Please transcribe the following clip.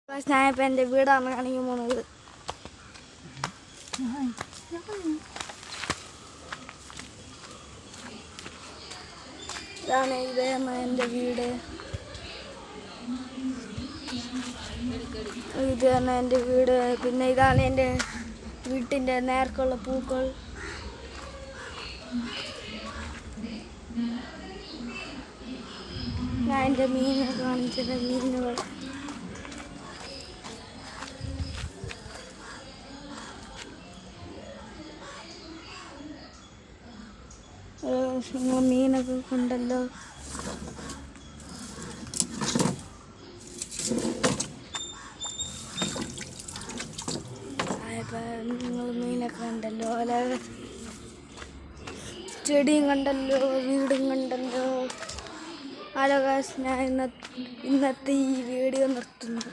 ഞാനിപ്പോൾ എൻ്റെ വീടാണ് കാണിക്കാൻ പോണത്. ഇതാണ് എൻ്റെ വീട്. ഇതാണ് എൻ്റെ വീട്. പിന്നെ ഇതാണ് എൻ്റെ വീട്ടിൻ്റെ നേർക്കുള്ള പൂക്കൾ. ഞാൻ എൻ്റെ മീനെ കാണിച്ചത്. മീനുകൾ നിങ്ങൾ മീനൊക്കെ കണ്ടല്ലോ. നിങ്ങൾ മീനൊക്കെ കണ്ടല്ലോ, അല്ല ചെടിയും കണ്ടല്ലോ, വീടും കണ്ടല്ലോ. ഹലോ ഗായ്സ്, ഞാൻ ഇന്നത്തെ ഈ വീഡിയോ നിർത്തുന്നു.